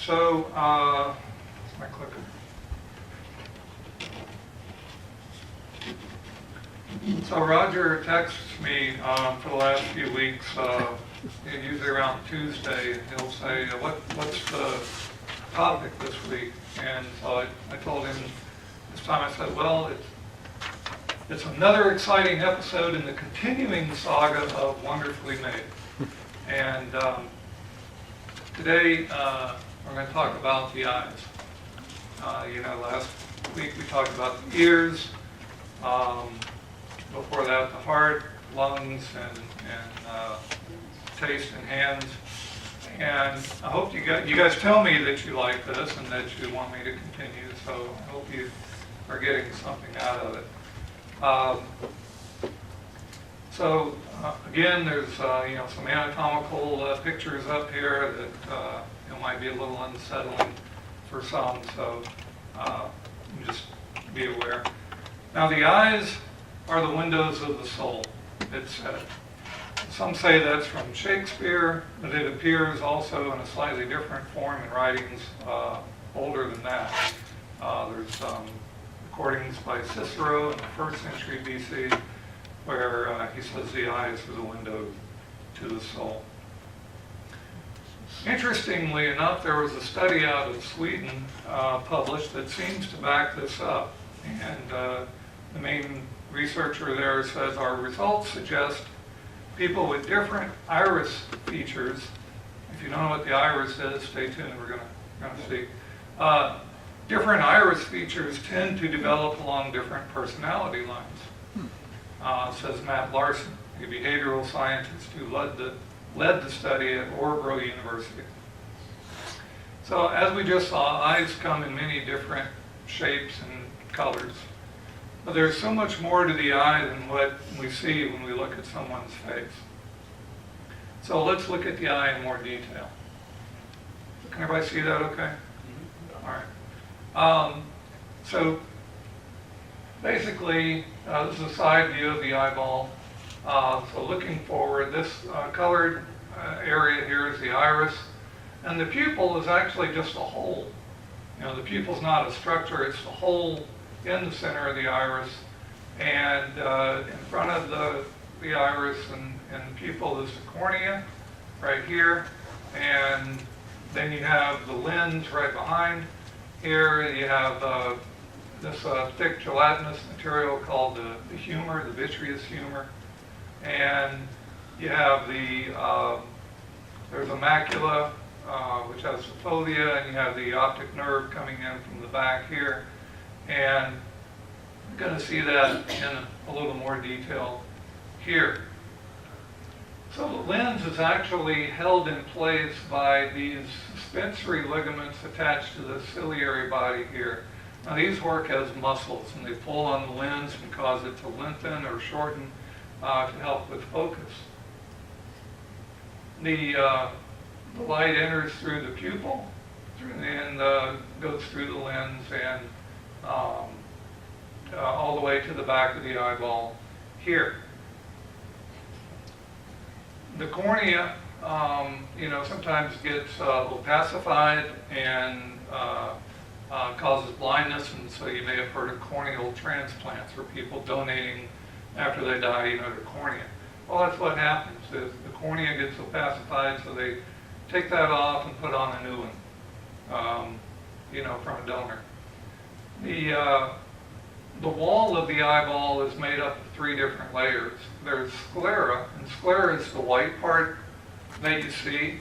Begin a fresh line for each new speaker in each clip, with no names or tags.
So, what's my clicker? So Roger texts me for the last few weeks, usually around Tuesday. He'll say, what's the topic this week? And so I told him this time, I said, well, it's another exciting episode in the continuing saga of Wonderfully Made. And today we're going to talk about the eyes. Last week we talked about the ears. Before that, the heart, lungs, and taste and hands. And I hope you guys tell me that you like this and that you want me to continue. So I hope you are getting something out of it. Again, there's some anatomical pictures up here that might be a little unsettling for some. So just be aware. Now the eyes are the windows of the soul, it's said. Some say that's from Shakespeare, but it appears also in a slightly different form in writings older than that. There's recordings by Cicero in the 1st century BC where he says the eyes are the window to the soul. Interestingly enough, there was a study out of Sweden published that seems to back this up. And the main researcher there says our results suggest people with different iris features. If you don't know what the iris is, stay tuned, we're going to see. Different iris features tend to develop along different personality lines, says Matt Larson, a behavioral scientist who led the study at Örebro University. So as we just saw, eyes come in many different shapes and colors. But there's so much more to the eye than what we see when we look at someone's face. So let's look at the eye in more detail. Can everybody see that okay? Mm-hmm. All right. So basically, this is a side view of the eyeball. So looking forward, this colored area here is the iris. And the pupil is actually just a hole. The pupil's not a structure, it's the hole in the center of the iris, and in front of the iris and the pupil is the cornea right here, and then you have the lens right behind. Here you have this thick gelatinous material called the humor, the vitreous humor, and you have there's a macula which has the fovea, and you have the optic nerve coming in from the back here. And we're going to see that in a little more detail here. So the lens is actually held in place by these suspensory ligaments attached to the ciliary body here. Now these work as muscles, and they pull on the lens and cause it to lengthen or shorten to help with focus. The light enters through the pupil and goes through the lens and all the way to the back of the eyeball here. The cornea, sometimes gets opacified and causes blindness, and so you may have heard of corneal transplants, where people donating after they die, their cornea. Well, that's what happens. Is the cornea gets opacified, so they take that off and put on a new one, from a donor. The wall of the eyeball is made up of 3 different layers. There's sclera, and sclera is the white part that you see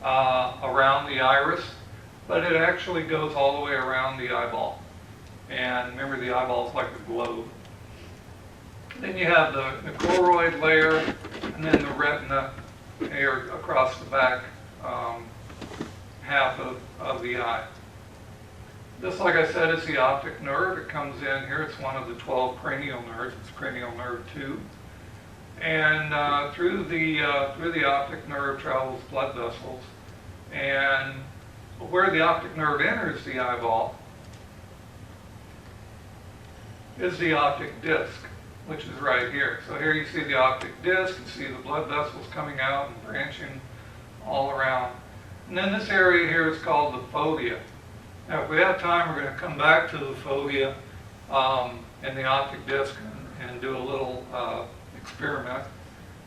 around the iris, but it actually goes all the way around the eyeball. And remember, the eyeball is like a globe. Then you have the choroid layer, and then the retina here across the back half of the eye. This, like I said, is the optic nerve. It comes in here. It's one of the 12 cranial nerves. It's cranial nerve 2. And through the optic nerve travels blood vessels. And where the optic nerve enters the eyeball is the optic disc, which is right here. So here you see the optic disc. You see the blood vessels coming out and branching all around. And then this area here is called the fovea. Now, if we have time, we're going to come back to the fovea in the optic disc and do a little experiment.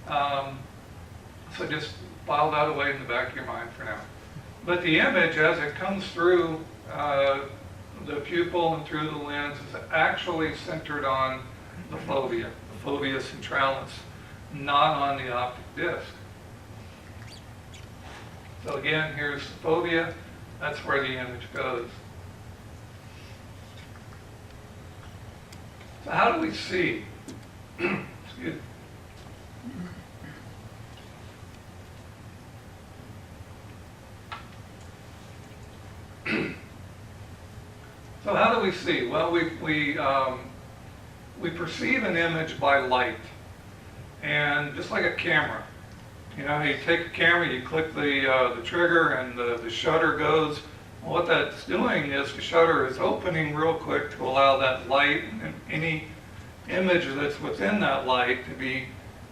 So just file that away in the back of your mind for now. But the image, as it comes through the pupil and through the lens, is actually centered on the fovea centralis, not on the optic disc. So again, here's the fovea. That's where the image goes. So how do we see? Excuse me. So how do we see? Well, we perceive an image by light, and just like a camera. You know, you take a camera, you click the trigger, and the shutter goes. Well, what that's doing is the shutter is opening real quick to allow that light and any image that's within that light to be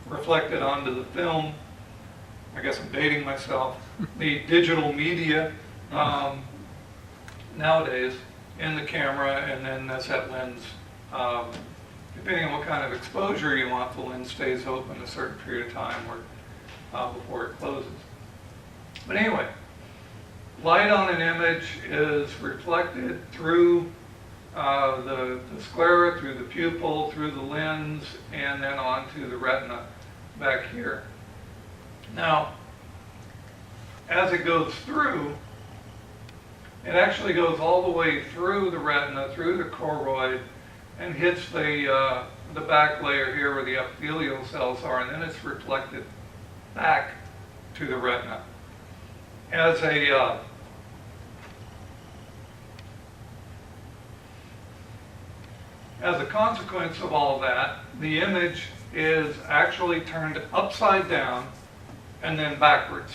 reflected onto the film. I guess I'm dating myself. The digital media nowadays in the camera, and then that's that lens. Depending on what kind of exposure you want, the lens stays open a certain period of time or before it closes. But anyway, light on an image is reflected through the sclera, through the pupil, through the lens, and then onto the retina back here. Now, as it goes through, it actually goes all the way through the retina, through the choroid, and hits the back layer here where the epithelial cells are, and then it's reflected back to the retina. As a consequence of all that, the image is actually turned upside down and then backwards.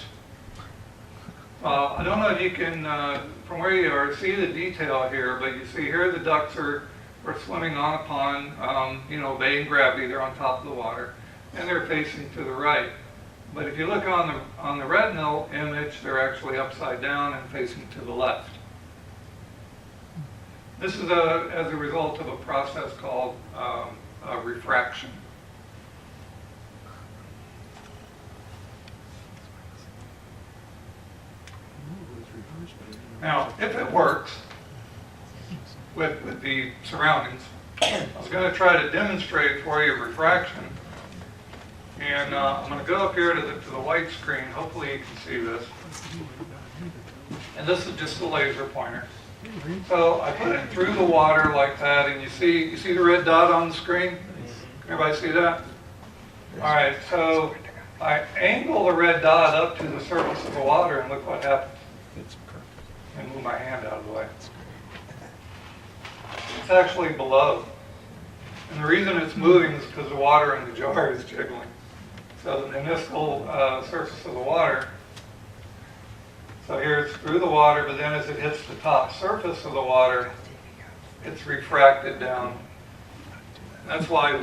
I don't know if you can, from where you are, see the detail here, but you see here the ducks are swimming on a pond, obeying gravity. They're on top of the water, and they're facing to the right. But if you look on the retinal image, they're actually upside down and facing to the left. This is as a result of a process called refraction. Now, if it works with the surroundings, I was going to try to demonstrate for you refraction. And I'm going to go up here to the white screen. Hopefully you can see this. And this is just the laser pointer. So I put it through the water like that, and you see the red dot on the screen? Everybody see that? All right, so I angle the red dot up to the surface of the water, and look what happens. And move my hand out of the way. It's actually below. And the reason it's moving is because the water in the jar is jiggling. So the meniscal surface of the water, so here it's through the water, but then as it hits the top surface of the water, it's refracted down. That's why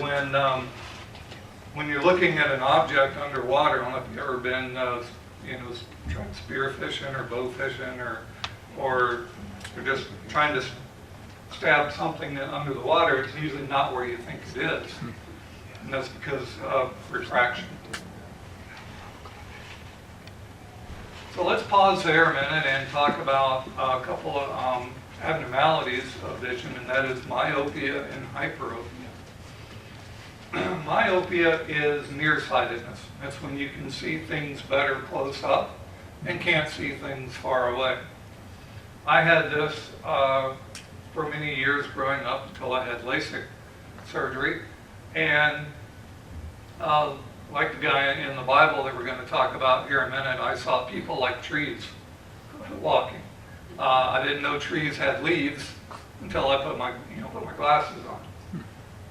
when you're looking at an object underwater, I don't know if you've ever been, trying spear fishing or bow fishing, or you're just trying to stab something under the water, it's usually not where you think it is. And that's because of refraction. So let's pause there a minute and talk about a couple of abnormalities of vision, and that is myopia and hyperopia. Myopia is nearsightedness. That's when you can see things better close up and can't see things far away. I had this for many years growing up until I had LASIK surgery. And like the guy in the Bible that we're going to talk about here in a minute, I saw people like trees walking. I didn't know trees had leaves until I put my glasses on.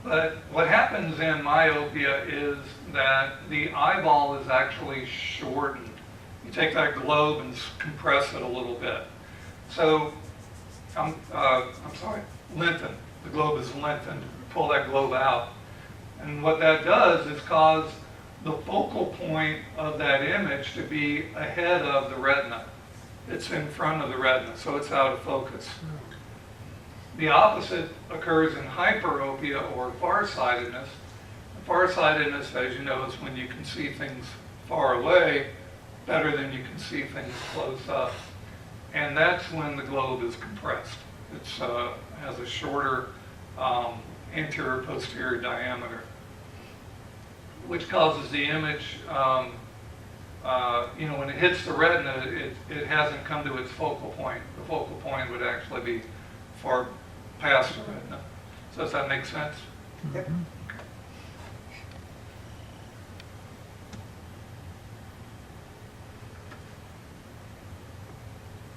But what happens in myopia is that the eyeball is actually shortened. You take that globe and compress it a little bit. So, lengthen. The globe is lengthened. Pull that globe out. And what that does is cause the focal point of that image to be ahead of the retina. it's in front of the retina, so it's out of focus. The opposite occurs in hyperopia or farsightedness. Farsightedness, as you know, is when you can see things far away better than you can see things close up. And that's when the globe is compressed. It has a shorter anterior-posterior diameter, which causes the image, when it hits the retina, it hasn't come to its focal point. The focal point would actually be far past the retina. So does that make sense?
Yep.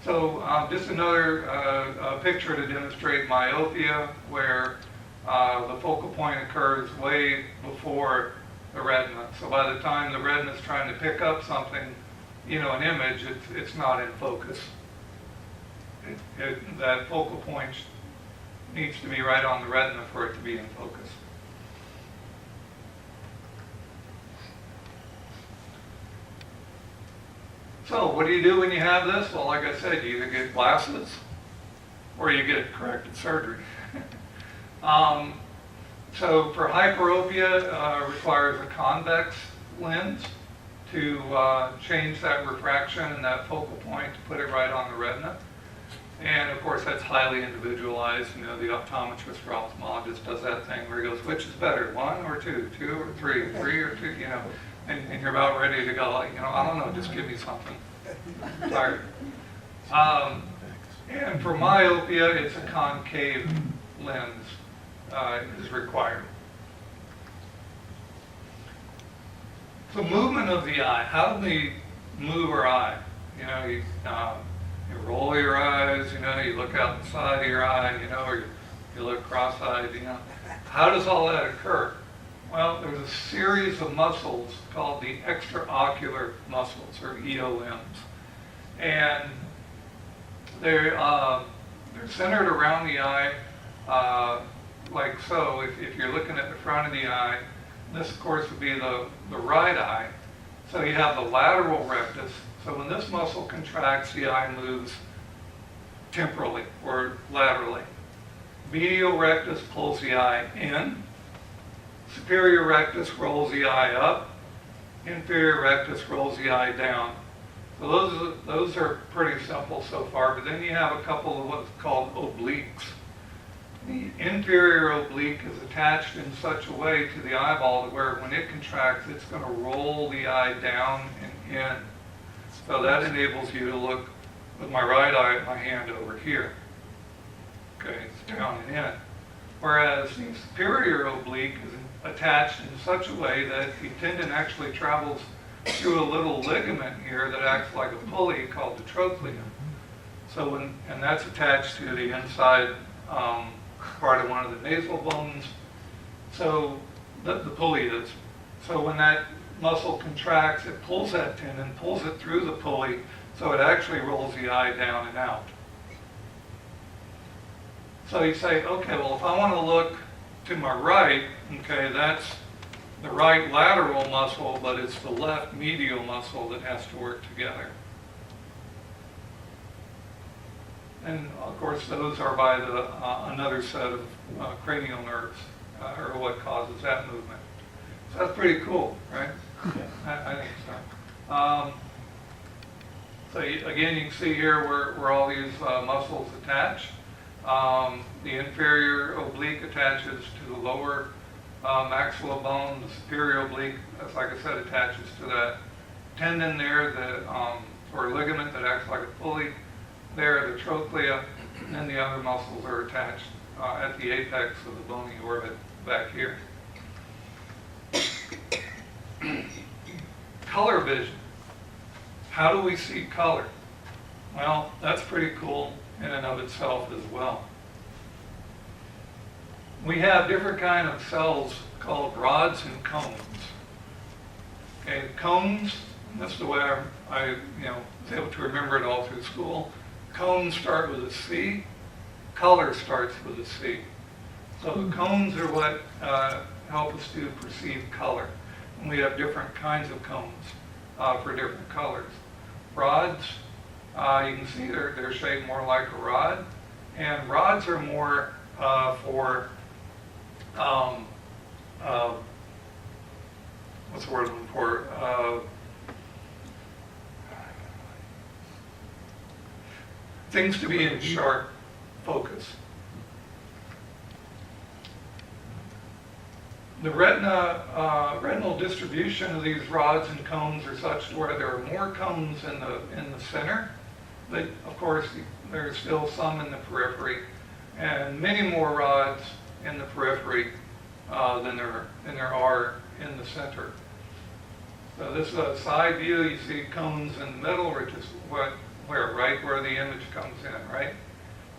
So just another picture to demonstrate myopia, where the focal point occurs way before the retina. So by the time the retina is trying to pick up something, an image, it's not in focus. That focal point needs to be right on the retina for it to be in focus. So what do you do when you have this? Well, like I said, you either get glasses or you get corrective surgery. So for hyperopia, requires a convex lens to change that refraction and that focal point to put it right on the retina. And of course, that's highly individualized. The optometrist or ophthalmologist does that thing where he goes, which is better, 1 or 2, 2 or 3, 3 or 2, and you're about ready to go, I don't know, just give me something. Tired. And for myopia, it's a concave lens is required. So movement of the eye. How do we move our eye? You roll your eyes, you look out the side of your eye, or you look cross-eyed, How does all that occur? Well, there's a series of muscles called the extraocular muscles, or EOMs. And they're centered around the eye, like so. If you're looking at the front of the eye, this, of course, would be the right eye. So you have the lateral rectus. So when this muscle contracts, the eye moves temporally or laterally. Medial rectus pulls the eye in. Superior rectus rolls the eye up. Inferior rectus rolls the eye down. So those are pretty simple so far, but then you have a couple of what's called obliques. The inferior oblique is attached in such a way to the eyeball that where when it contracts, it's going to roll the eye down and in. So that enables you to look with my right eye, my hand over here. Okay, it's down and in. Whereas the superior oblique is attached in such a way that the tendon actually travels through a little ligament here that acts like a pulley called the trochlea. So and that's attached to the inside part of one of the nasal bones. So the pulley is. So when that muscle contracts, it pulls that tendon, pulls it through the pulley, so it actually rolls the eye down and out. So you say, okay, well, if I want to look to my right, okay, that's the right lateral muscle, but it's the left medial muscle that has to work together. And of course, those are by another set of cranial nerves, or what causes that movement. So that's pretty cool, right? I think so. Again, you can see here where all these muscles attach. The inferior oblique attaches to the lower maxilla bone. The superior oblique, as like I said, attaches to that tendon there, or ligament that acts like a pulley. There, the trochlea, and then the other muscles are attached at the apex of the bony orbit back here. Color vision. How do we see color? Well, that's pretty cool in and of itself as well. We have different kind of cells called rods and cones. Okay, cones, and that's the way I was able to remember it all through school. Cones start with a C, color starts with a C. So the cones are what help us to perceive color. And we have different kinds of cones for different colors. Rods You can see they're shaped more like a rod, and rods are more for what's the word I'm looking for? Things to be in sharp focus. The retinal distribution of these rods and cones are such where there are more cones in the center, but of course there's still some in the periphery, and many more rods in the periphery than there are in the center. So this is a side view. You see cones in the middle, which is right where the image comes in, right?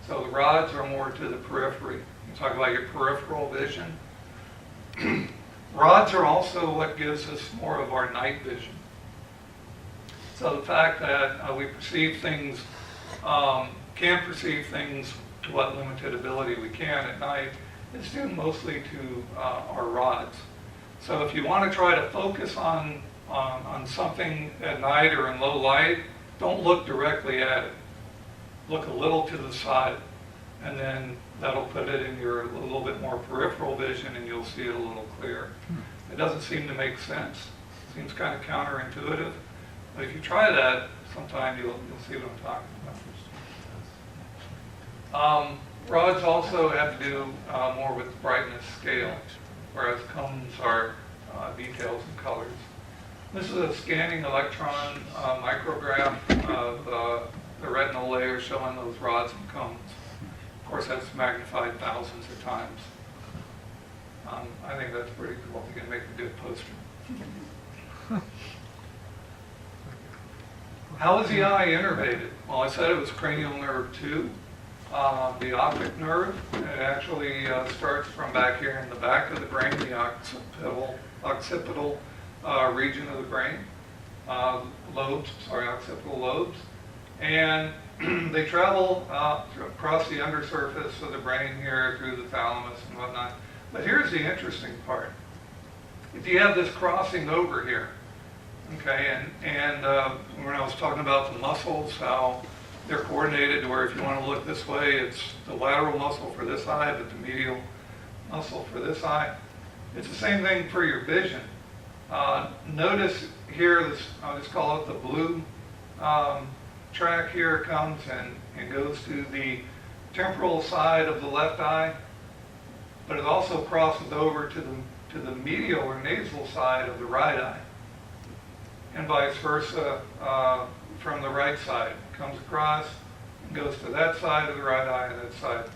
So the rods are more to the periphery. You talk about your peripheral vision. Rods are also what gives us more of our night vision. So the fact that we perceive things, can perceive things to what limited ability we can at night is due mostly to our rods. So if you want to try to focus on something at night or in low light, don't look directly at it. Look a little to the side, and then that'll put it in your a little bit more peripheral vision, and you'll see it a little clearer. It doesn't seem to make sense. It seems kind of counterintuitive, but if you try that, sometime you'll see what I'm talking about. Rods also have to do more with brightness scale, whereas cones are details and colors. This is a scanning electron micrograph of the retinal layer showing those rods and cones. Of course, that's magnified thousands of times. I think that's pretty cool. You can make a good poster. How is the eye innervated? Well, I said it was cranial nerve 2. The optic nerve, it actually starts from back here in the back of the brain, the occipital region of the brain, occipital lobes, and they travel across the undersurface of the brain here through the thalamus and whatnot. But here's the interesting part. If you have this crossing over here, okay, and when I was talking about the muscles, how they're coordinated to where if you want to look this way, it's the lateral muscle for this eye, but the medial muscle for this eye. It's the same thing for your vision. Notice here, I'll just call it the blue track here, comes and goes to the temporal side of the left eye, but it also crosses over to the medial or nasal side of the right eye, and vice versa from the right side. It comes across and goes to that side of the right eye and that side.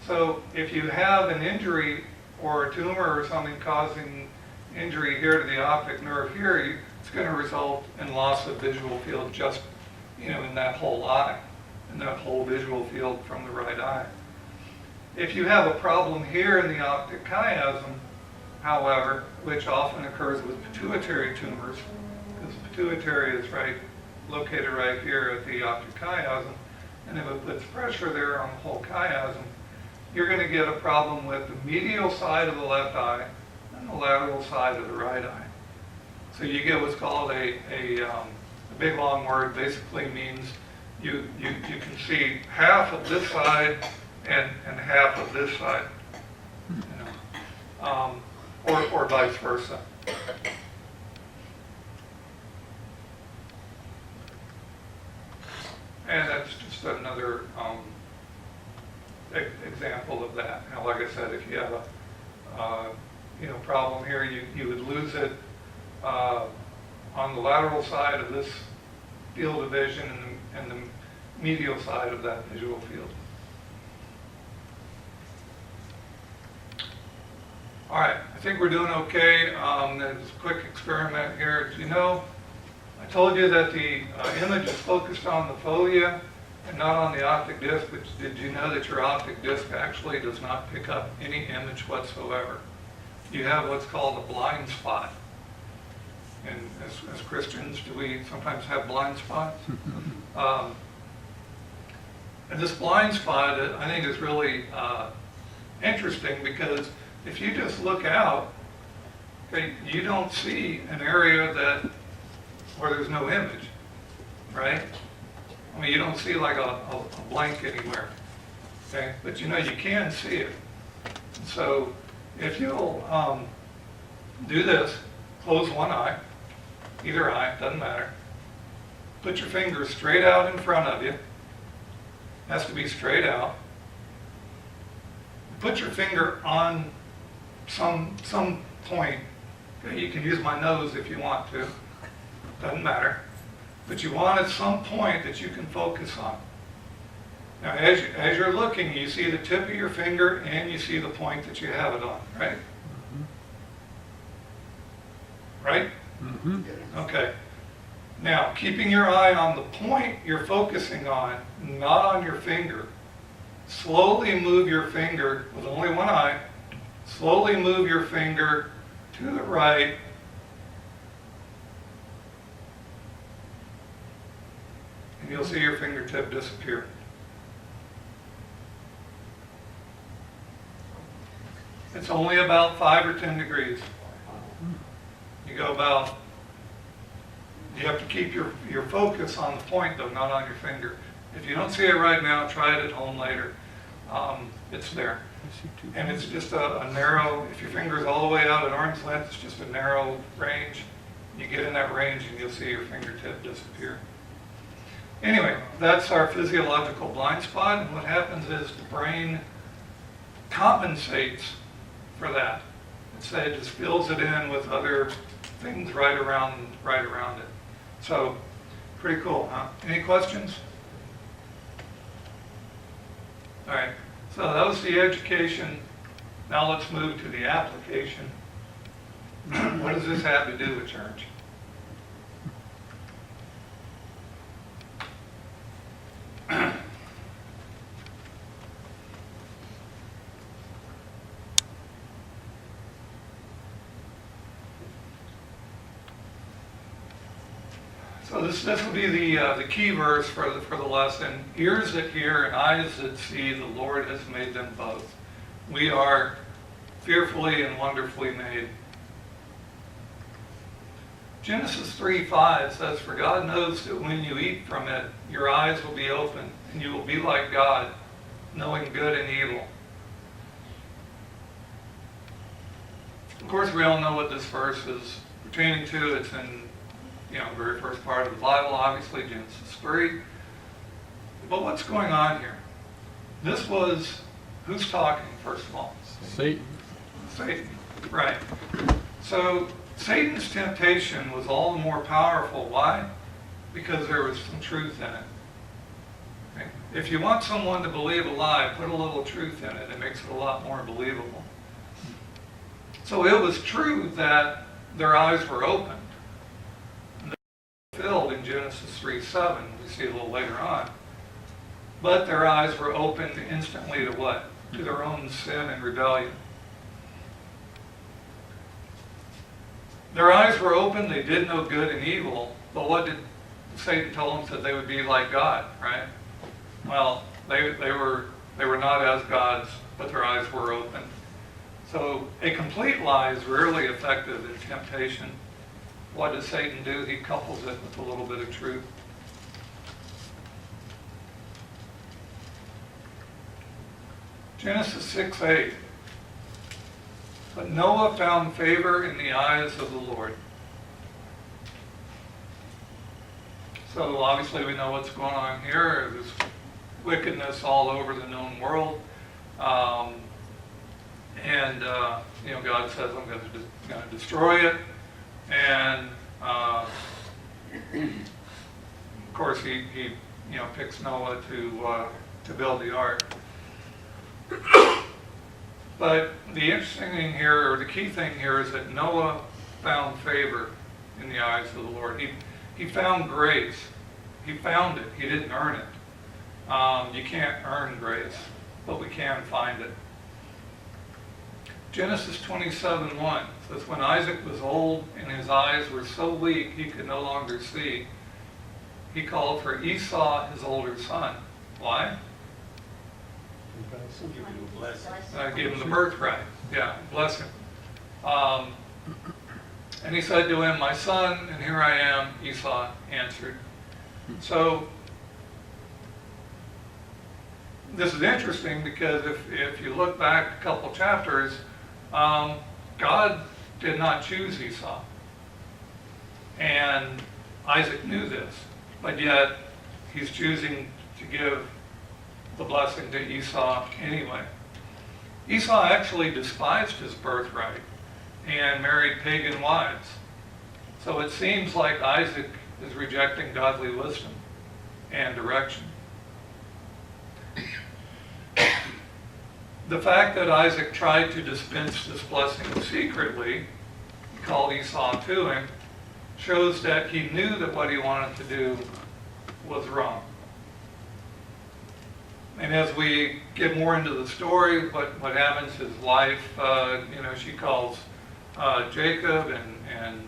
So if you have an injury or a tumor or something causing injury here to the optic nerve here, it's going to result in loss of visual field just, in that whole eye, in that whole visual field from the right eye. If you have a problem here in the optic chiasm, however, which often occurs with pituitary tumors, because the pituitary is located right here at the optic chiasm, and if it puts pressure there on the whole chiasm, you're going to get a problem with the medial side of the left eye and the lateral side of the right eye. So you get what's called a big long word. Basically means you can see half of this side and half of this side, or vice versa. And that's just another example of that. Now, like I said, if you have a problem here, you would lose it on the lateral side of this field of vision and the medial side of that visual field. All right, I think we're doing okay. There's a quick experiment here. I told you that the image is focused on the fovea and not on the optic disc, but did you know that your optic disc actually does not pick up any image whatsoever? You have what's called a blind spot. And as Christians, do we sometimes have blind spots? And this blind spot, I think, is really interesting because if you just look out, okay, you don't see an area where there's no image, right? I mean, you don't see like a blank anywhere, okay? But you know, you can see it. So if you'll do this, close one eye, either eye, doesn't matter. Put your fingers straight out in front of you. Has to be straight out. Put your finger on some point. Okay, you can use my nose if you want to. Doesn't matter. But you want at some point that you can focus on. Now, as you're looking, you see the tip of your finger and you see the point that you have it on, right? Right?
Mm-hmm.
Okay. Now, keeping your eye on the point you're focusing on, not on your finger, slowly move your finger with only one eye. Slowly move your finger to the right. And you'll see your fingertip disappear. It's only about 5 or 10 degrees. You go about, you have to keep your focus on the point though, not on your finger. If you don't see it right now, try it at home later. It's there. And it's just a narrow, if your finger's all the way out at arm's length, it's just a narrow range. You get in that range and you'll see your fingertip disappear. Anyway, that's our physiological blind spot, and what happens is the brain compensates for that. Instead, it just fills it in with other things right around it. So, pretty cool, huh? Any questions? All right, so that was the education. Now let's move to the application. What does this have to do with church? So this will be the key verse for the lesson. Ears that hear and eyes that see, the Lord has made them both. We are fearfully and wonderfully made. Genesis 3:5 says, "For God knows that when you eat from it, your eyes will be open, and you will be like God, knowing good and evil." Of course, we all know what this verse is pertaining to. It's in the very first part of the Bible, obviously, Genesis 3. But what's going on here? This was, who's talking, first of all?
Satan.
Satan, right. So Satan's temptation was all the more powerful. Why? Because there was some truth in it. Okay? If you want someone to believe a lie, put a little truth in it. It makes it a lot more believable. So it was true that their eyes were opened. Filled in Genesis 3:7, we see a little later on. But their eyes were opened instantly to what? To their own sin and rebellion. Their eyes were open, they did know good and evil, but what did Satan tell them? That they would be like God, right? Well, they were not as gods, but their eyes were open. So a complete lie is rarely effective in temptation. What does Satan do? He couples it with a little bit of truth. Genesis 6:8. But Noah found favor in the eyes of the Lord. So obviously we know what's going on here. There's wickedness all over the known world. God says, I'm going to destroy it. And of course, he picks Noah to build the ark. But the interesting thing here, or the key thing here, is that Noah found favor in the eyes of the Lord. He found grace. He found it. He didn't earn it. You can't earn grace, but we can find it. Genesis 27:1 says, when Isaac was old and his eyes were so weak he could no longer see, he called for Esau, his older son. Why? Give him the birthright. Yeah, bless him. And he said to him, my son, and here I am, Esau answered. So this is interesting because if you look back a couple chapters, God did not choose Esau. And Isaac knew this, but yet he's choosing to give the blessing to Esau anyway. Esau actually despised his birthright and married pagan wives. So it seems like Isaac is rejecting godly wisdom and direction. The fact that Isaac tried to dispense this blessing secretly, he called Esau to him, shows that he knew that what he wanted to do was wrong. And as we get more into the story, what happens, his wife, she calls Jacob and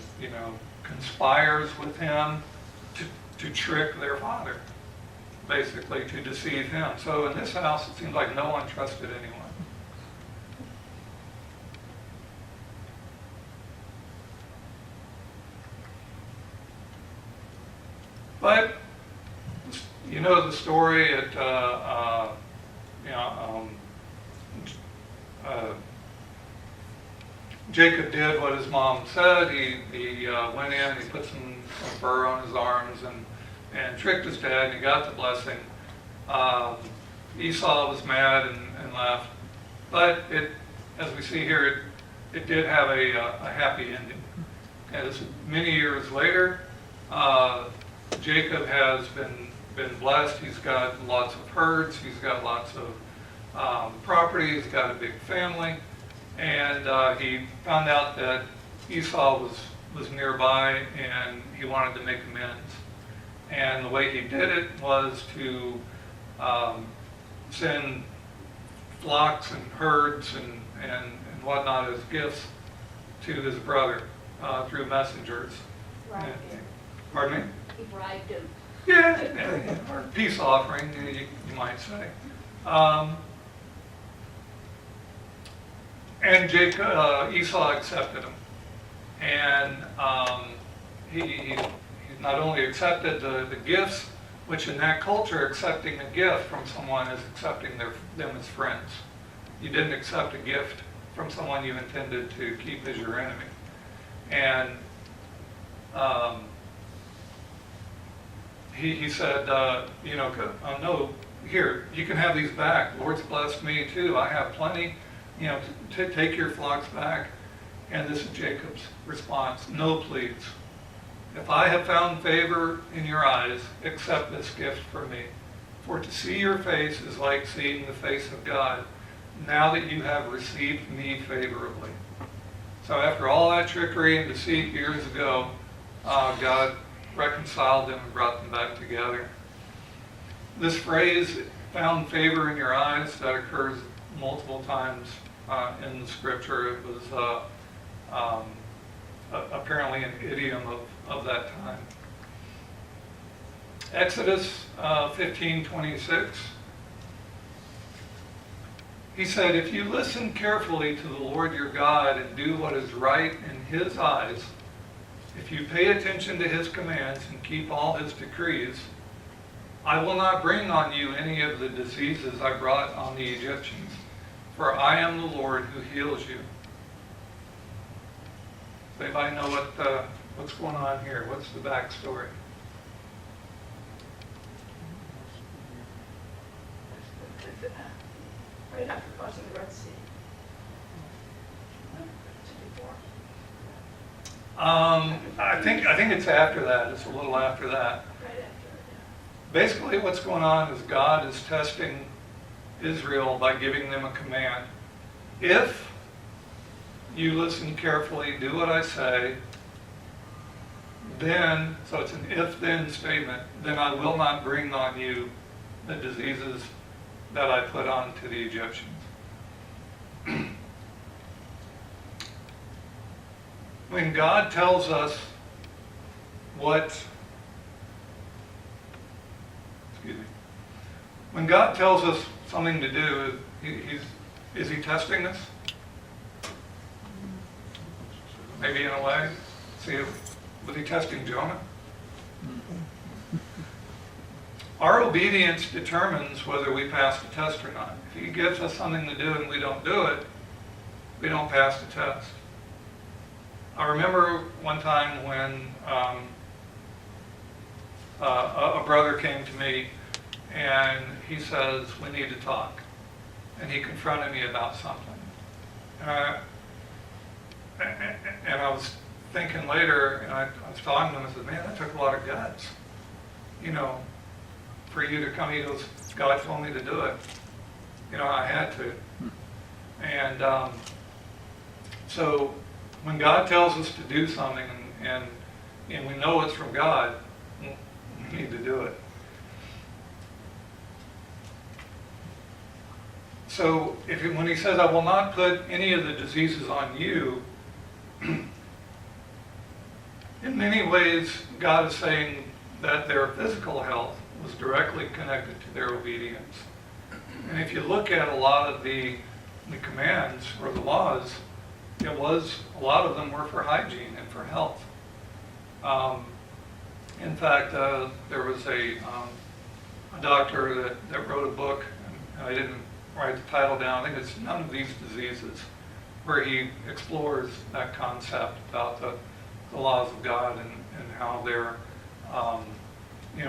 conspires with him to trick their father, basically to deceive him. So in this house, it seems like no one trusted anyone. But you know the story. Jacob did what his mom said. He went in, he put some fur on his arms and tricked his dad, and he got the blessing. Esau was mad and left. But as we see here, it did have a happy ending. As many years later, Jacob has been blessed. He's got lots of herds. He's got lots of property. He's got a big family. And he found out that Esau was nearby, and he wanted to make amends. And the way he did it was to send flocks and herds and whatnot as gifts to his brother through messengers.
Right.
Pardon me?
He bribed him.
Yeah, or peace offering, you might say. And Esau accepted him. And he not only accepted the gifts, which in that culture, accepting a gift from someone is accepting them as friends. You didn't accept a gift from someone you intended to keep as your enemy. And he said, no, here, you can have these back. The Lord's blessed me too. I have plenty. To take your flocks back. And this is Jacob's response. No, please. If I have found favor in your eyes, accept this gift from me. For to see your face is like seeing the face of God, now that you have received me favorably. So after all that trickery and deceit years ago, God reconciled them and brought them back together. This phrase, found favor in your eyes, that occurs multiple times in the scripture. It was apparently an idiom of that time. Exodus 15:26. He said, if you listen carefully to the Lord your God and do what is right in his eyes, if you pay attention to his commands and keep all his decrees, I will not bring on you any of the diseases I brought on the Egyptians, for I am the Lord who heals you. Does anybody know what's going on here? What's the backstory?
Right after crossing the Red Sea.
I think it's after that. It's a little after that.
Right after, yeah.
Basically, what's going on is God is testing Israel by giving them a command. If you listen carefully, do what I say, then, so it's an if-then statement, then I will not bring on you the diseases that I put on to the Egyptians. When God tells us when God tells us something to do, is he testing us? Maybe in a way. See, was he testing Jonah? our obedience determines whether we pass the test or not. If he gives us something to do and we don't do it, we don't pass the test. I remember one time when a brother came to me and he says, we need to talk. And he confronted me about something. And I was thinking later, and I was talking to him, I said, man, that took a lot of guts, you know, for you to come. He goes, God told me to do it. You know, I had to. And so when God tells us to do something and we know it's from God, we need to do it. So when he says, I will not put any of the diseases on you, in many ways, God is saying that their physical health was directly connected to their obedience. And if you look at a lot of the commands or the laws, a lot of them were for hygiene and for health. In fact, there was a doctor that wrote a book, and I didn't write the title down, I think it's None of These Diseases, where he explores that concept about the laws of God and how they're,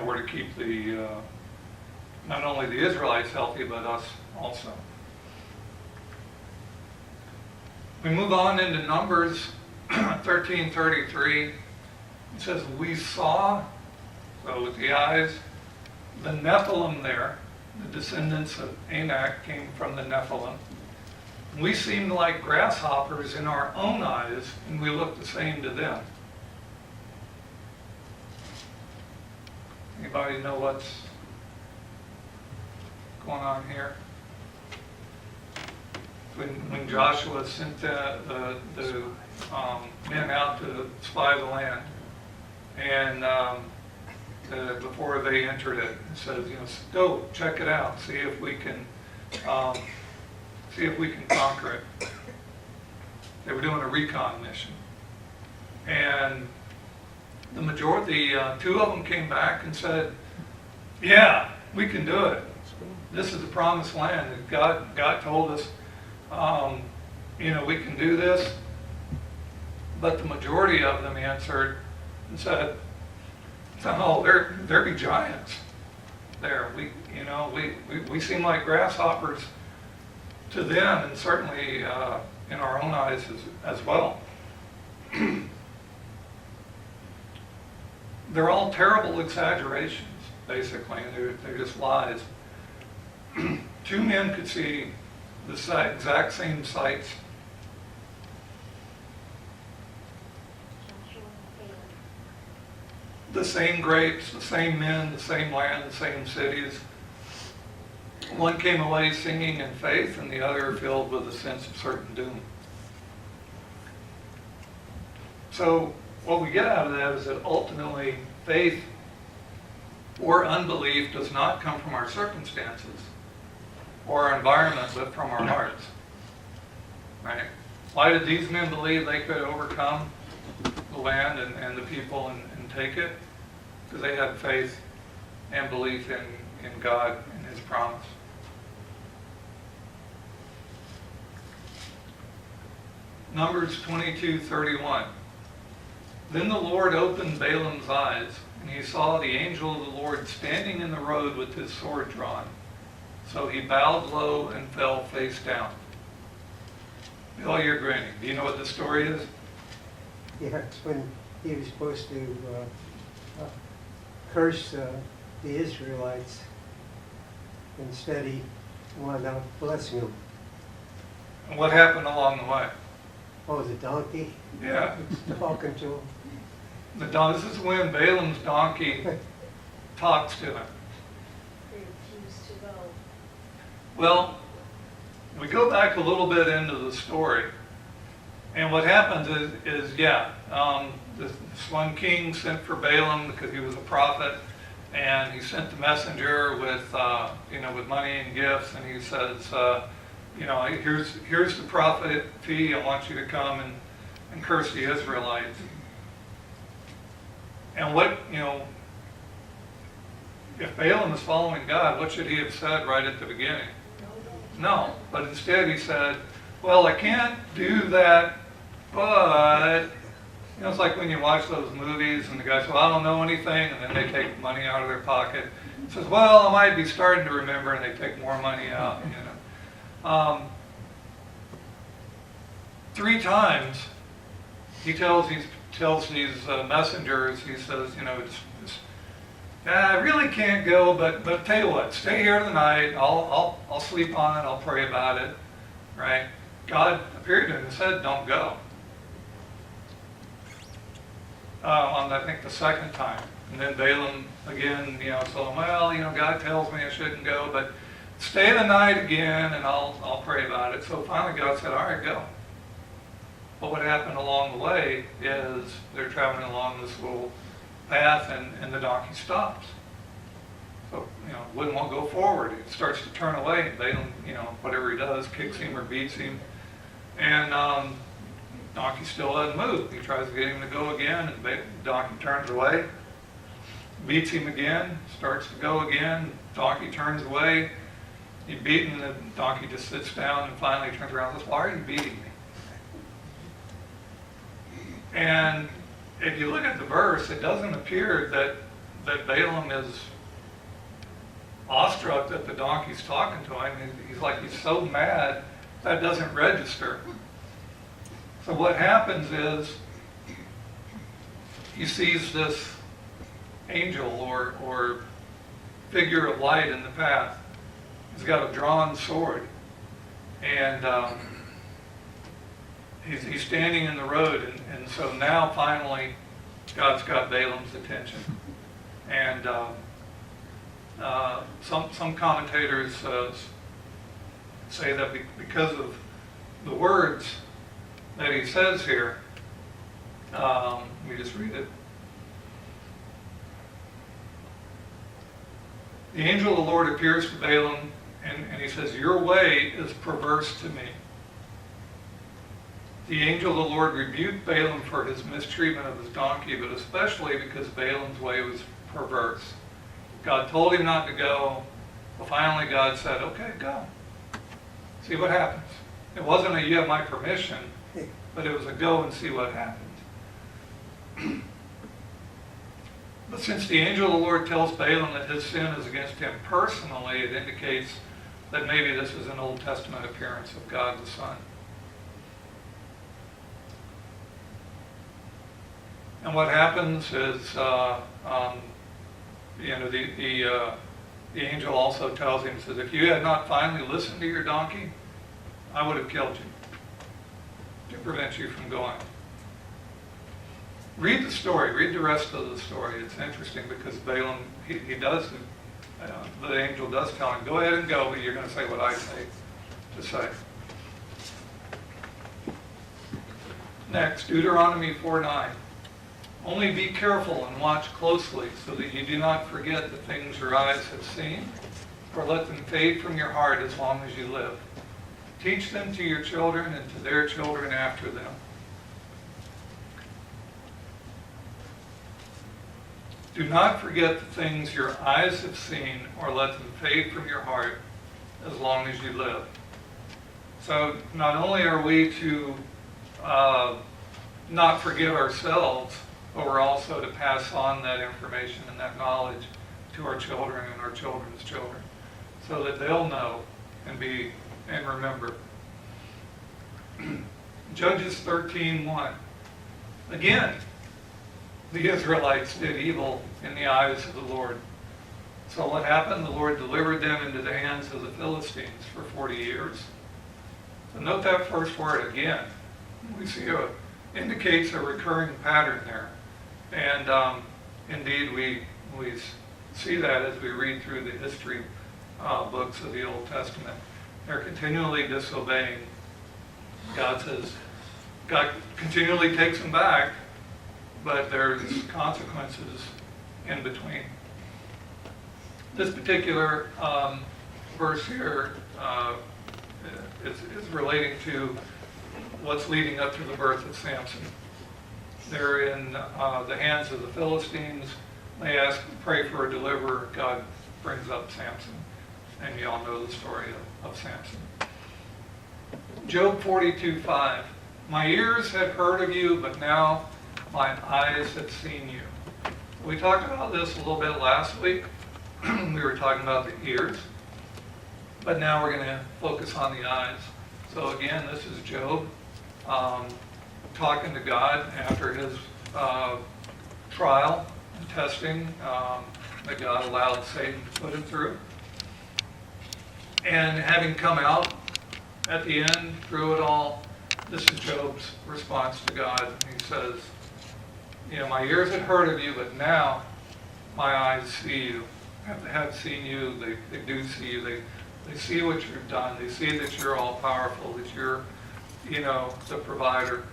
were to keep not only the Israelites healthy, but us also. We move on into Numbers 13:33. It says, we saw, so with the eyes, the Nephilim there, the descendants of Anak came from the Nephilim. We seemed like grasshoppers in our own eyes, and we looked the same to them. Anybody know what's going on here? When Joshua sent the men out to spy the land, and before they entered it, it says, go check it out, see if we can conquer it. They were doing a recon mission, and the majority, two of them came back and said, yeah, we can do it. This is the promised land. God told us, we can do this. But the majority of them answered and said, no, there be giants there. We seem like grasshoppers to them, and certainly in our own eyes as well. They're all terrible exaggerations, basically, and they're just lies. Two men could see the exact same sights. The same grapes, the same men, the same land, the same cities. One came away singing in faith, and the other filled with a sense of certain doom. So what we get out of that is that ultimately faith or unbelief does not come from our circumstances or our environment, but from our hearts. Right? Why did these men believe they could overcome the land and the people and take it? Because they had faith and belief in God and His promise. Numbers 22:31. Then the Lord opened Balaam's eyes, and he saw the angel of the Lord standing in the road with his sword drawn. So he bowed low and fell face down. Bill, you're grinning. Do you know what the story is?
Yeah, it's when he was supposed to curse the Israelites. Instead, he wound up blessing them.
And what happened along the way?
Oh, the donkey?
Yeah.
It's talking to him.
This is when Balaam's donkey talks to him.
They refused to go.
Well, we go back a little bit into the story, and what happens is this one king sent for Balaam because he was a prophet, and he sent the messenger with money and gifts, and he says, here's the prophet fee. I want you to come and curse the Israelites. And what if Balaam is following God, what should he have said right at the beginning? No, but instead he said, well, I can't do that, but, you know, it's like when you watch those movies and the guy says, well, I don't know anything, and then they take money out of their pocket. He says, well, I might be starting to remember, and they take more money out, you know. 3 times he tells these messengers, he says, you know, I really can't go, but tell you what, stay here tonight. I'll sleep on it. I'll pray about it, right? God appeared to him and said, "Don't go." On I think the second time, and then Balaam again, you know, told him, well, you know, God tells me I shouldn't go, but stay the night again, and I'll pray about it. So finally, God said, "All right, go." But what happened along the way is they're traveling along this little path, and the donkey stops. So, you know, wouldn't want to go forward. It starts to turn away, and Balaam, you know, whatever he does, kicks him or beats him. And donkey still doesn't move. He tries to get him to go again, and the donkey turns away, beats him again, starts to go again, donkey turns away. He's beaten, the donkey just sits down and finally turns around and says, "Why are you beating me?" And if you look at the verse, it doesn't appear that Balaam is awestruck that the donkey's talking to him. He's so mad that doesn't register. So what happens is he sees this angel or figure of light in the path. He's got a drawn sword, and he's standing in the road, and so now finally God's got Balaam's attention. And some commentators say that because of the words that he says here, let me just read it. The angel of the Lord appears to Balaam, and he says, "Your way is perverse to me." The angel of the Lord rebuked Balaam for his mistreatment of his donkey, but especially because Balaam's way was perverse. God told him not to go, but finally God said, "Okay, go. See what happens." It wasn't a "you have my permission," but it was a "go and see what happens." But since the angel of the Lord tells Balaam that his sin is against him personally, it indicates that maybe this is an Old Testament appearance of God the Son. And what happens is, you know, the angel also tells him, says, "If you had not finally listened to your donkey, I would have killed you to prevent you from going." Read the story. Read the rest of the story. It's interesting because Balaam, he does, the angel does tell him, "Go ahead and go, but you're going to say what I say to say." Next, Deuteronomy 4:9. "Only be careful and watch closely so that you do not forget the things your eyes have seen, or let them fade from your heart as long as you live. Teach them to your children and to their children after them." Do not forget the things your eyes have seen, or let them fade from your heart as long as you live. So not only are we to not forget ourselves, but we're also to pass on that information and that knowledge to our children and our children's children, so that they'll know and remember. Judges 13:1. Again, the Israelites did evil in the eyes of the Lord. So what happened? The Lord delivered them into the hands of the Philistines for 40 years. So note that first word again. We see indicates a recurring pattern there. And indeed, we see that as we read through the history books of the Old Testament. They're continually disobeying. God continually takes them back, but there's consequences in between. This particular verse here is relating to what's leading up to the birth of Samson. They're in the hands of the Philistines. they ask, pray for a deliverer. God brings up Samson. And you all know the story of Samson. Job 42:5. My ears had heard of you, but now my eyes have seen you. We talked about this a little bit last week. We were talking about the ears. But now we're going to focus on the eyes. So again, this is Job talking to God after his trial and testing that God allowed Satan to put him through. And having come out at the end through it all, this is Job's response to God. He says, my ears had heard of you, but now my eyes see you. Have seen you. They do see you. They see what you've done. They see that you're all powerful, that you're, the provider.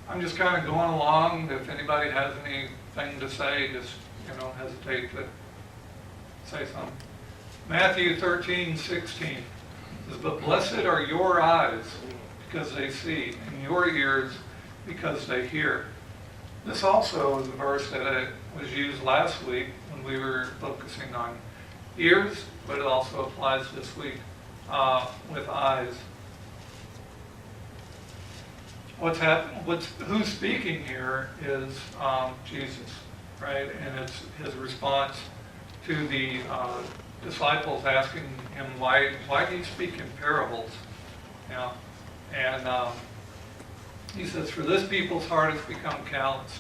I'm just kind of going along. If anybody has anything to say, just, don't hesitate to say something. Matthew 13:16 says, but blessed are your eyes because they see, and your ears because they hear. This also is a verse that was used last week when we were focusing on ears, but it also applies this week with eyes. What's happening? Who's speaking here is Jesus, right? And it's his response to the disciples asking him, why do you speak in parables? And he says, for this people's heart has become calloused.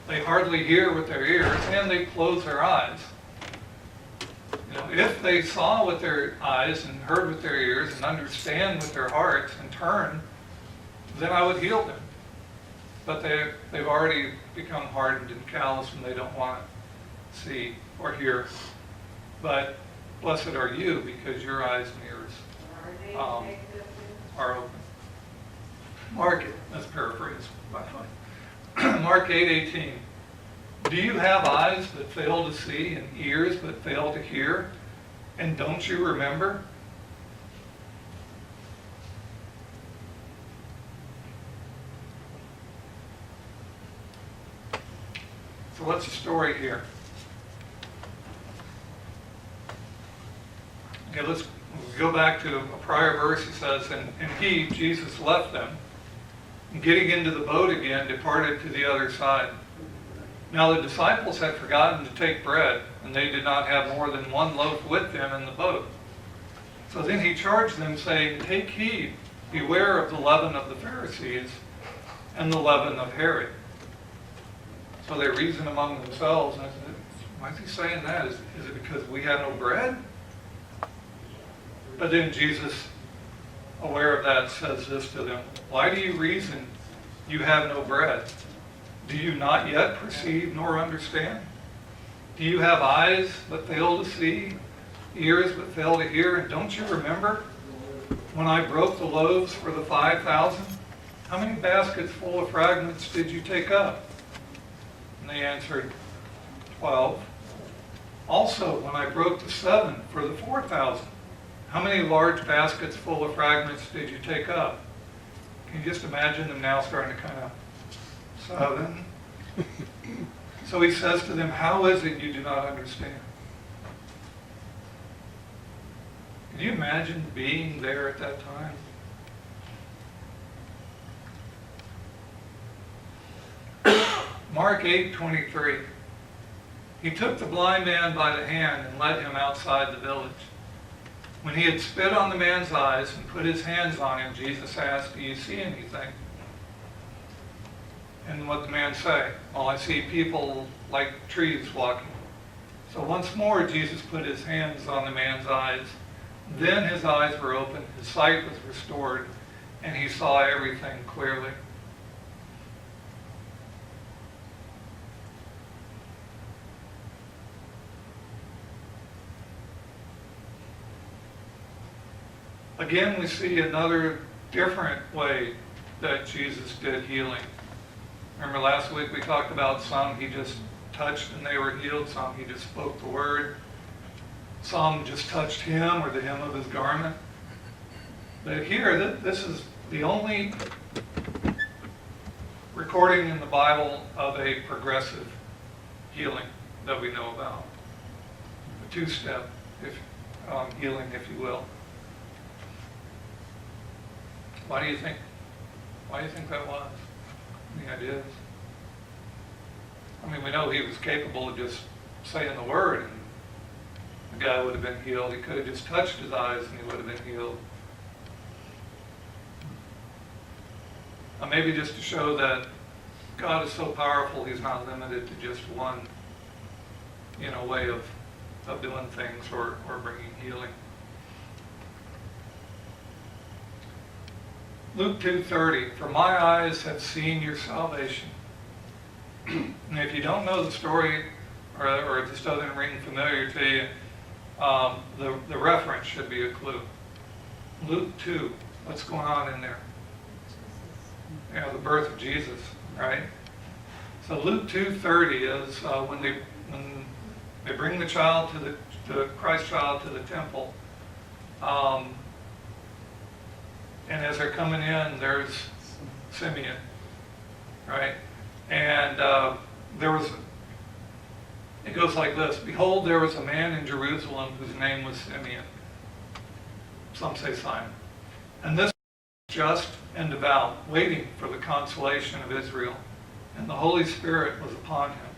They hardly hear with their ears, and they close their eyes. If they saw with their eyes and heard with their ears and understand with their hearts and turn, then I would heal them. But they've already become hardened and calloused, and they don't want to see or hear. But blessed are you, because your eyes and ears are open. Mark, let's paraphrase, by the way. Mark 8:18. Do you have eyes that fail to see and ears that fail to hear? And don't you remember? So what's the story here? Okay, let's go back to a prior verse. He says, and he, Jesus, left them, and getting into the boat again, departed to the other side. Now the disciples had forgotten to take bread, and they did not have more than one loaf with them in the boat. So then he charged them, saying, take heed, beware of the leaven of the Pharisees and the leaven of Herod. So they reasoned among themselves, and I said, why is he saying that? Is it because we have no bread? But then Jesus, aware of that, says this to them, why do you reason you have no bread? Do you not yet perceive nor understand? Do you have eyes but fail to see, ears but fail to hear? And don't you remember when I broke the loaves for the 5,000? How many baskets full of fragments did you take up? And they answered, 12. Also, when I broke the 7 for the 4,000, how many large baskets full of fragments did you take up? Can you just imagine them now starting to kind of 7? So he says to them, how is it you do not understand? Can you imagine being there at that time? Mark 8:23. He took the blind man by the hand and led him outside the village. When he had spit on the man's eyes and put his hands on him, Jesus asked, do you see anything? And what did the man say? Well, I see people like trees walking. So once more, Jesus put his hands on the man's eyes. Then his eyes were opened, his sight was restored, and he saw everything clearly. Again, we see another different way that Jesus did healing. Remember last week we talked about some he just touched and they were healed, some he just spoke the word, some just touched him or the hem of his garment. But here, this is the only recording in the Bible of a progressive healing that we know about. A two-step healing, if you will. Why do you think that was? Any ideas? I mean, we know he was capable of just saying the word and the guy would have been healed. He could have just touched his eyes and he would have been healed. Maybe just to show that God is so powerful, he's not limited to just one, way of doing things or bringing healing. Luke 2:30, for my eyes have seen your salvation. And if you don't know the story, or it just doesn't ring familiar to you, the reference should be a clue. Luke 2, what's going on in there? The birth of Jesus, right? So Luke 2:30 is when they bring the child the Christ child to the temple, and as they're coming in, there's Simeon, right? And it goes like this: behold, there was a man in Jerusalem whose name was Simeon. Some say Simon. And this just and devout, waiting for the consolation of Israel. And the Holy Spirit was upon him.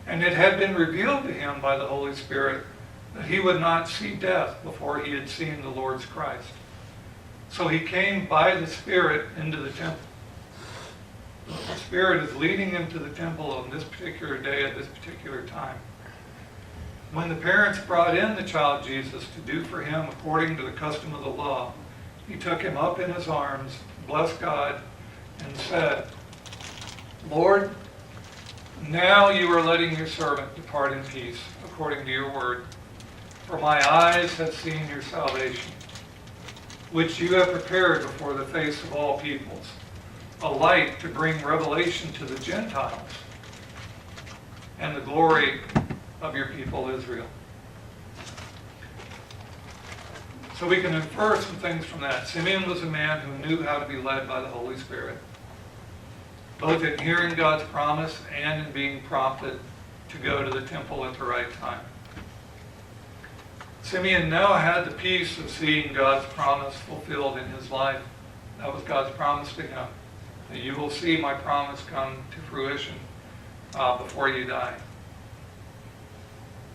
And it had been revealed to him by the Holy Spirit that he would not see death before he had seen the Lord's Christ. So he came by the Spirit into the temple. The Spirit is leading him to the temple on this particular day at this particular time. When the parents brought in the child Jesus to do for him according to the custom of the law, he took him up in his arms, blessed God, and said, Lord, now you are letting your servant depart in peace, according to your word. For my eyes have seen your salvation, which you have prepared before the face of all peoples, a light to bring revelation to the Gentiles, and the glory of your people Israel. So we can infer some things from that. Simeon was a man who knew how to be led by the Holy Spirit, both in hearing God's promise and in being prompted to go to the temple at the right time. Simeon now had the peace of seeing God's promise fulfilled in his life. That was God's promise to him, that you will see my promise come to fruition before you die.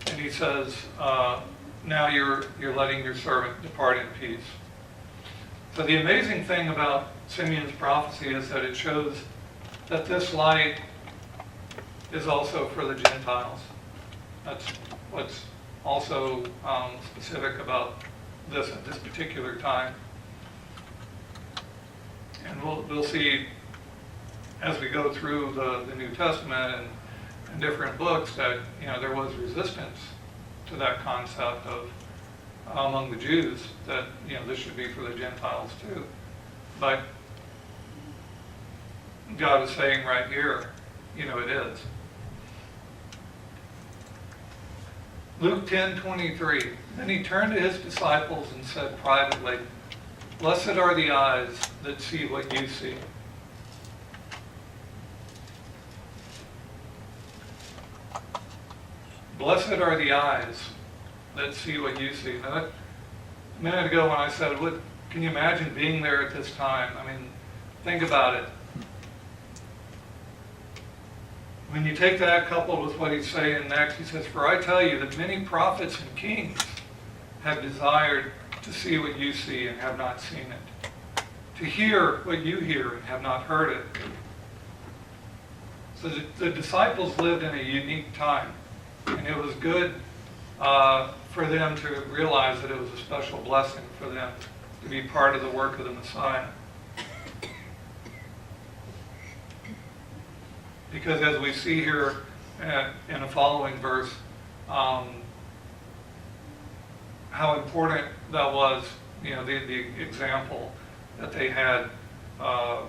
And he says, now you're letting your servant depart in peace. So the amazing thing about Simeon's prophecy is that it shows that this light is also for the Gentiles. That's what's also specific about this at this particular time. And we'll see as we go through the New Testament and different books that there was resistance to that concept of among the Jews that this should be for the Gentiles too. But God is saying right here, it is. Luke 10:23. Then he turned to his disciples and said privately, blessed are the eyes that see what you see. Blessed are the eyes that see what you see. Now, a minute ago when I said, can you imagine being there at this time? I mean, think about it. When you take that coupled with what he's saying next, he says, for I tell you that many prophets and kings have desired to see what you see and have not seen it, to hear what you hear and have not heard it. So the disciples lived in a unique time. And it was good for them to realize that it was a special blessing for them to be part of the work of the Messiah. Because as we see here in a following verse, how important that was, the example that they had or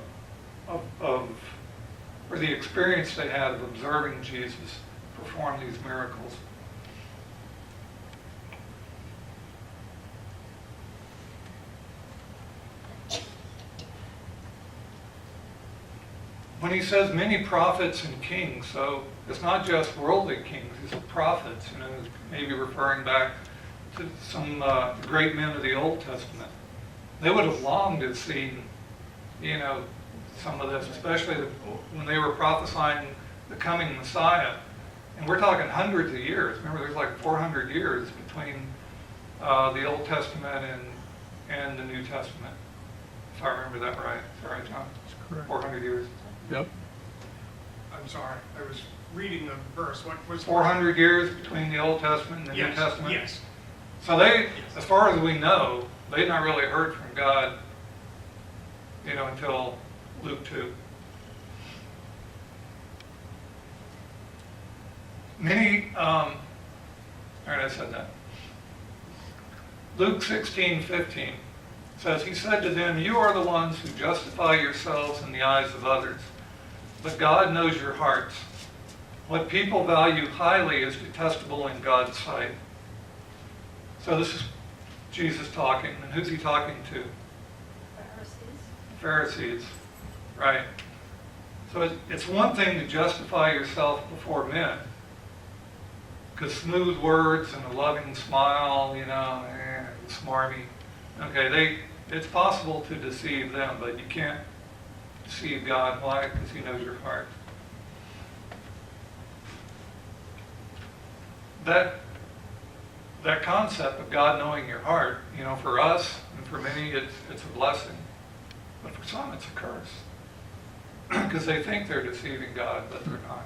the experience they had of observing Jesus perform these miracles. when he says many prophets and kings, so it's not just worldly kings, these are prophets, maybe referring back to some great men of the Old Testament. They would have longed to have seen, some of this, especially when they were prophesying the coming Messiah. And we're talking hundreds of years. Remember, there's like 400 years between the Old Testament and the New Testament. If I remember that right. Is that right, John?
That's correct.
400 years.
Yep.
I'm sorry, I was reading the verse. What was
400 years between the Old Testament and the New
Yes,
Testament?
yes.
So they, as far as we know, they'd not really heard from God, until Luke 2. Many, all right, I said that. Luke 16:15 says, he said to them, you are the ones who justify yourselves in the eyes of others, but God knows your hearts. What people value highly is detestable in God's sight. So this is Jesus talking, and who's he talking to?
Pharisees.
Pharisees, right? So it's one thing to justify yourself before men, because smooth words and a loving smile, smarmy. Okay, it's possible to deceive them, but you can't deceive God. Why? Because he knows your heart. That concept of God knowing your heart, for us and for many, it's a blessing. But for some, it's a curse. Because they think they're deceiving God, but they're not.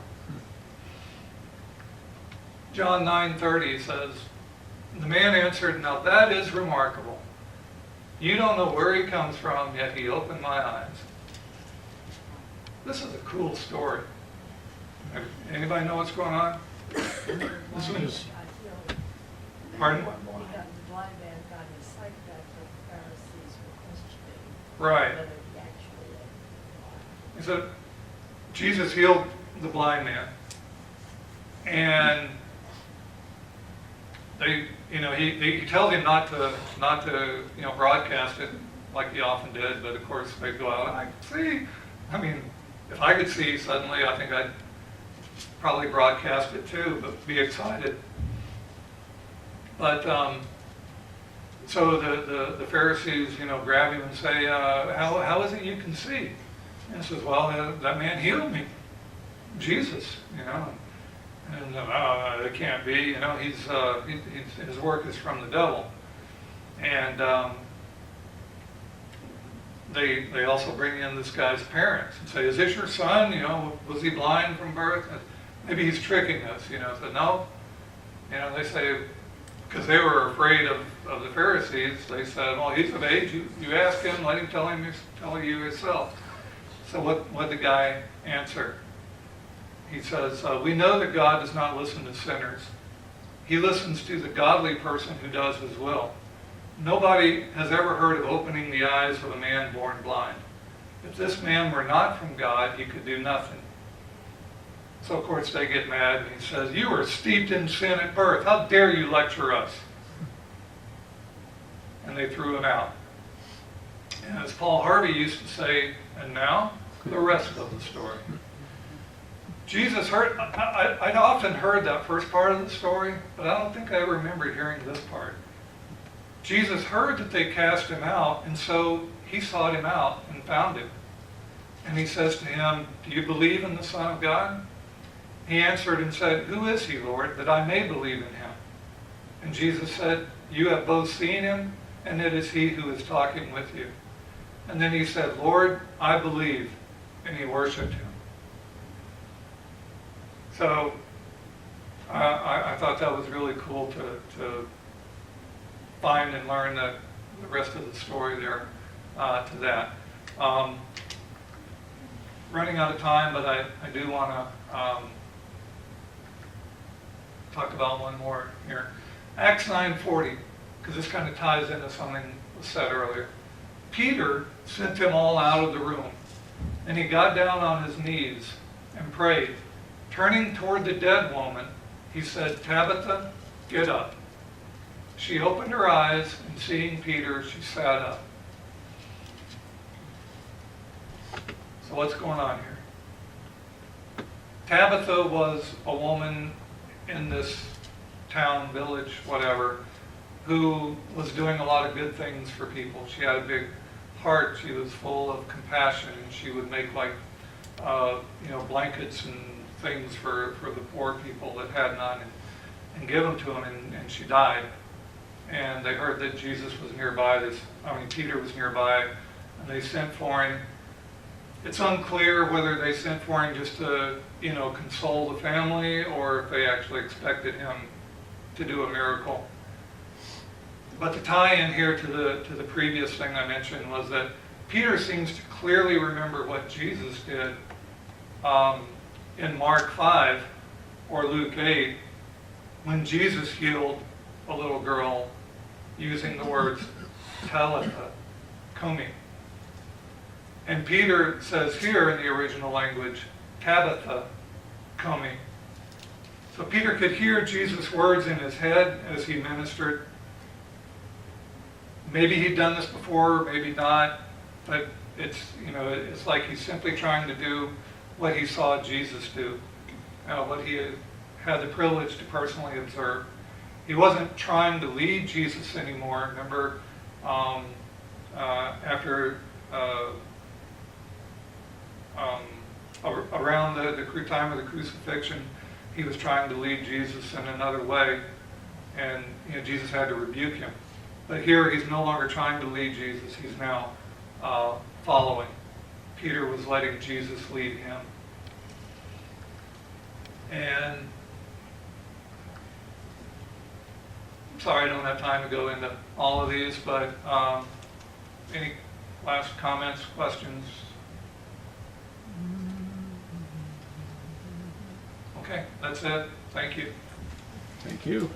John 9:30 says, the man answered, now that is remarkable. You don't know where he comes from, yet he opened my eyes. This is a cool story. Anybody know what's going on? This one is, pardon?
The blind man got his sight back, but the Pharisees were questioning
Right.
whether he actually had blind.
He said, Jesus healed the blind man. And he tells him not to broadcast it like he often did, but of course they go out and I see. If I could see suddenly, I think I'd probably broadcast it too, but be excited. But so the Pharisees, grab him and say, how is it you can see? And he says, well, that man healed me, Jesus, And it can't be, his work is from the devil. And they also bring in this guy's parents and say, is this your son? Was he blind from birth? Maybe he's tricking us, So no. They say, because they were afraid of the Pharisees, they said, well, he's of age. You ask him, let him tell you himself. So what did the guy answer? He says, we know that God does not listen to sinners. He listens to the godly person who does his will. Nobody has ever heard of opening the eyes of a man born blind. If this man were not from God, he could do nothing. So, of course, they get mad, and he says, you were steeped in sin at birth. How dare you lecture us? And they threw him out. And as Paul Harvey used to say, and now, the rest of the story. Jesus heard, I'd often heard that first part of the story, but I don't think I ever remember hearing this part. Jesus heard that they cast him out, and so he sought him out and found him. And he says to him, do you believe in the Son of God? He answered and said, who is he, Lord, that I may believe in him? And Jesus said, you have both seen him, and it is he who is talking with you. And then he said, Lord, I believe. And he worshiped him. So I thought that was really cool to find and learn the rest of the story there to that. Running out of time, but I do want to talk about one more here. Acts 9:40, because this kind of ties into something that was said earlier. Peter sent them all out of the room, and he got down on his knees and prayed. Turning toward the dead woman, he said, Tabitha, get up. She opened her eyes, and seeing Peter, she sat up. So what's going on here? Tabitha was a woman in this town, village, whatever, who was doing a lot of good things for people. She had a big heart. She was full of compassion, and she would make like, blankets and things for the poor people that had none, and give them to them. And she died. And they heard that Jesus was nearby. Peter was nearby, and they sent for him. It's unclear whether they sent for him just to, console the family, or if they actually expected him to do a miracle. But the tie-in here to the previous thing I mentioned was that Peter seems to clearly remember what Jesus did in Mark 5 or Luke 8 when Jesus healed a little girl using the words Talitha Kumi. And Peter says here in the original language, Tabitha Kumi. So Peter could hear Jesus' words in his head as he ministered. Maybe he'd done this before, maybe not, but it's like he's simply trying to do what he saw Jesus do, what he had the privilege to personally observe. He wasn't trying to lead Jesus anymore. Remember, after around the time of the crucifixion, he was trying to lead Jesus in another way, and Jesus had to rebuke him. But here he's no longer trying to lead Jesus, he's now following. Peter was letting Jesus lead him. And sorry, I don't have time to go into all of these, but any last comments, questions? Okay, that's it. Thank you.
Thank you.